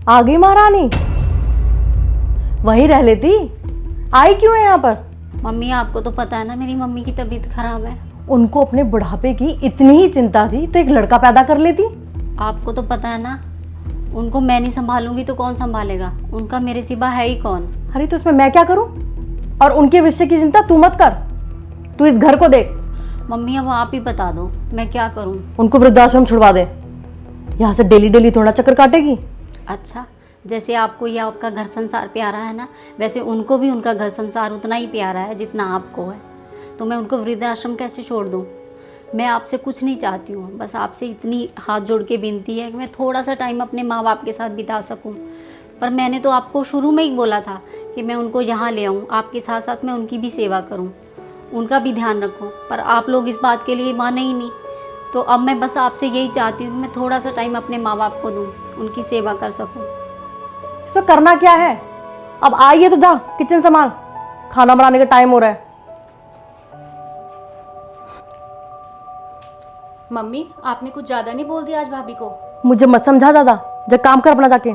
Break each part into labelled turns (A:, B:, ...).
A: आ गई महारानी, वहीं रह लेती, आई क्यों है यहाँ पर?
B: मम्मी आपको तो पता है ना मेरी मम्मी की तबीयत खराब है।
A: उनको अपने बुढ़ापे की इतनी ही चिंता थी तो एक लड़का पैदा कर लेती।
B: आपको तो पता है ना, उनको मैं नहीं संभालूंगी तो कौन संभालेगा, उनका मेरे सिवा है ही कौन।
A: अरे तो उसमें मैं क्या करूं? और उनके विषय की चिंता तू मत कर, तू इस घर को देख।
B: मम्मी अब आप ही बता दो मैं क्या करूं।
A: उनको वृद्धाश्रम छुड़वा दे, यहाँ से डेली डेली थोड़ा चक्कर काटेगी।
B: अच्छा, जैसे आपको ये आपका घर संसार प्यारा है ना, वैसे उनको भी उनका घर संसार उतना ही प्यारा है जितना आपको है। तो मैं उनको वृद्धाश्रम कैसे छोड़ दूँ? मैं आपसे कुछ नहीं चाहती हूँ, बस आपसे इतनी हाथ जोड़ के विनती है कि मैं थोड़ा सा टाइम अपने माँ बाप के साथ बिता सकूँ। पर मैंने तो आपको शुरू में ही बोला था कि मैं उनको यहाँ ले आऊँ, आपके साथ साथ मैं उनकी भी सेवा करूँ, उनका भी ध्यान रखूँ, पर आप लोग इस बात के लिए माने ही नहीं। तो अब मैं बस आपसे यही चाहती हूँ कि मैं थोड़ा सा टाइम अपने माँ बाप को दूँ, उनकी सेवा कर सकूँ।
A: इसमें करना क्या है? अब आई है तो जा किचन संभाल, खाना बनाने का टाइम हो रहा है।
C: मम्मी आपने कुछ ज्यादा नहीं बोल दिया आज भाभी को?
A: मुझे मत समझा ज्यादा, जा काम कर अपना जाके।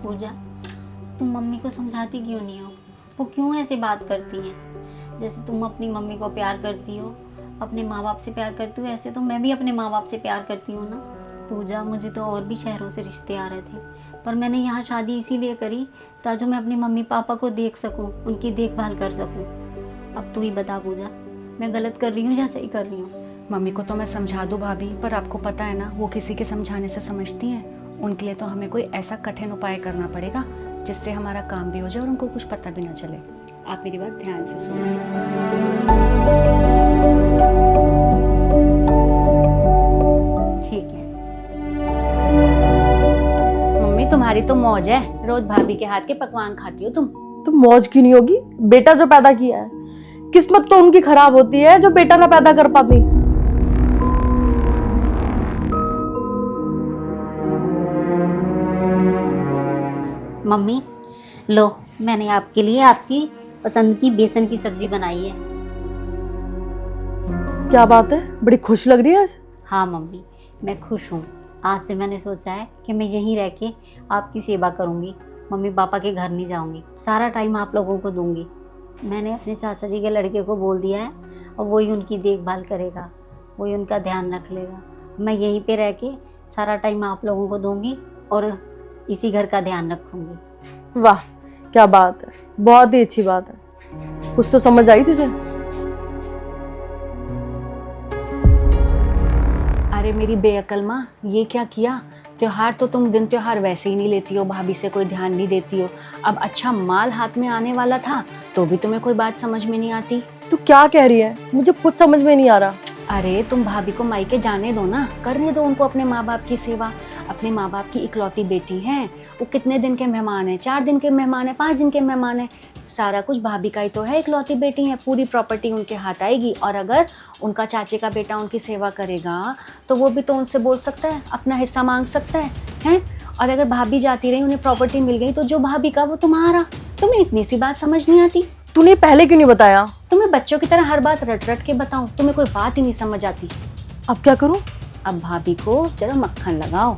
B: पूजा, तुम मम्मी को समझाती क्यों नहीं हो? वो क्यों ऐसे बात करती हैं? जैसे तुम अपनी मम्मी को प्यार करती हो, अपने माँ बाप से प्यार करती हो, ऐसे तो मैं भी अपने माँ बाप से प्यार करती हूँ ना। पूजा, मुझे तो और भी शहरों से रिश्ते आ रहे थे, पर मैंने यहाँ शादी इसीलिए करी ताकि मैं अपने मम्मी पापा को देख सकूँ, उनकी देखभाल कर सकूँ। अब तू ही बता पूजा, मैं गलत कर रही हूँ या सही कर रही हूँ?
C: मम्मी को तो मैं समझा दूँ भाभी, पर आपको पता है ना वो किसी के समझाने से समझती हैं। उनके लिए तो हमें कोई ऐसा कठिन उपाय करना पड़ेगा जिससे हमारा काम भी हो जाए और उनको कुछ पता भी ना चले। आप मेरी बात ध्यान से सुनो।
B: ठीक है।
C: मम्मी तुम्हारी तो मौज है, रोज भाभी के हाथ के पकवान खाती हो तुम।
A: तो मौज की नहीं होगी? बेटा जो पैदा किया है, किस्मत तो उनकी खराब होती है जो बेटा ना पैदा कर पाती।
B: मम्मी लो, मैंने आपके लिए आपकी पसंद की बेसन की सब्जी बनाई है।
A: क्या बात है, बड़ी खुश लग रही है आज।
B: हाँ मम्मी, मैं खुश हूँ। आज से मैंने सोचा है कि मैं यहीं रह के आपकी सेवा करूँगी, मम्मी पापा के घर नहीं जाऊँगी, सारा टाइम आप लोगों को दूँगी। मैंने अपने चाचा जी के लड़के को बोल दिया है और वही उनकी देखभाल करेगा, वही उनका ध्यान रख लेगा। मैं यहीं पे रह के सारा टाइम आप लोगों को दूँगी और इसी घर का ध्यान रखूँगी।
A: वाह क्या बात है, बहुत ही अच्छी बात है। कुछ तो समझ आई तुझे?
C: अरे मेरी बेअकल माँ, ये क्या किया? त्योहार तो तुम दिन त्योहार वैसे ही नहीं लेती हो, भाभी से कोई ध्यान नहीं देती हो। अब अच्छा माल हाथ में आने वाला था तो भी तुम्हें कोई बात समझ में नहीं आती।
A: तू क्या कह रही है? मुझे कुछ समझ में नहीं आ रहा।
C: अरे तुम भाभी को मायके जाने दो ना, करने दो उनको अपने माँ बाप की सेवा। अपने माँ बाप की इकलौती बेटी हैं, वो कितने दिन के मेहमान हैं? 4 दिन के मेहमान हैं, 5 दिन के मेहमान हैं। सारा कुछ भाभी का ही तो है, इकलौती बेटी है, पूरी प्रॉपर्टी उनके हाथ आएगी। और अगर उनका चाचे का बेटा उनकी सेवा करेगा तो वो भी तो उनसे बोल सकता है, अपना हिस्सा मांग सकता है, हैं? और अगर भाभी जाती रही, उन्हें प्रॉपर्टी मिल गई तो जो भाभी का वो तुम्हारा। तुम्हें इतनी सी बात समझ नहीं आती?
A: तूने पहले क्यों नहीं बताया?
C: तुम्हें बच्चों की तरह हर बात रट रट के बताऊं, तुम्हें कोई बात ही नहीं समझ आती।
A: अब क्या करूं?
C: अब भाभी को जरा मक्खन लगाओ।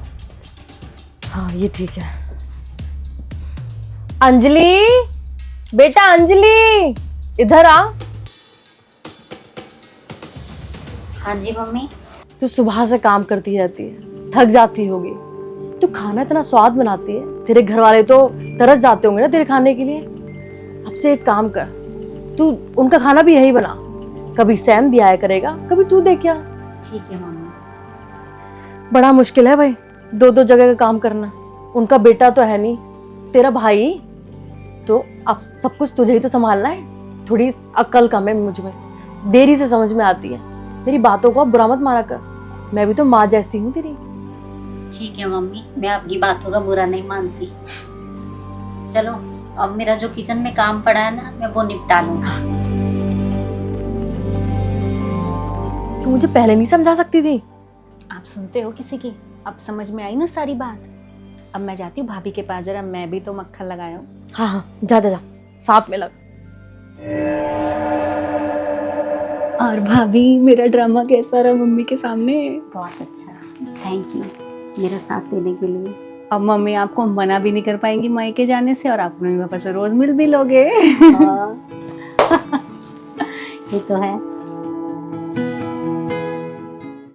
A: हाँ ये ठीक है। अंजलि, बेटा अंजलि, इधर आ।
B: हाँ जी मम्मी।
A: तू सुबह से काम करती रहती है, थक जाती होगी। तू खाना इतना स्वाद बनाती है, तेरे घर वाले तो तरस जाते होंगे ना तेरे खाने के लिए। अब से एक काम कर, तू उनका खाना भी यही बना। कभी सैम दिया करेगा, कभी तू दे क्या।
B: ठीक है मम्मी।
A: बड़ा मुश्किल है भाई, 2 जगह का काम करना। उनका बेटा तो है नहीं, तेरा भाई, तो अब सब कुछ तुझे ही तो संभालना है। थोड़ी अक्ल कम है मुझ में, देरी से समझ में आती है। मेरी बातों को बुरा मत मारा कर, मैं भी तो माँ जैसी हूँ तेरी।
B: ठीक है मम्मी, मैं आपकी बातों का बुरा नहीं मानती। चलो अब मेरा जो किचन में काम पड़ा है ना, मैं वो निपटा लूंगा।
A: तू मुझे पहले नहीं समझा सकती थी?
C: आप सुनते हो किसी की? अब समझ में आई ना सारी बात। अब मैं जाती हूँ भाभी के पास, जरा मैं भी तो मक्खन लगाया हूँ।
A: हाँ हाँ, जा जा जा, साथ में लग।
C: और भाभी, मेरा ड्रामा कैसा रहा मम्मी के सामने?
B: बहुत अच्छा, थैंक यू मेरा साथ देने के लिए।
C: अब मम्मी आपको मना भी नहीं कर पाएंगी मायके जाने से, और आप मम्मी पापा से रोज मिल भी लोगे।
B: हाँ। ये तो है।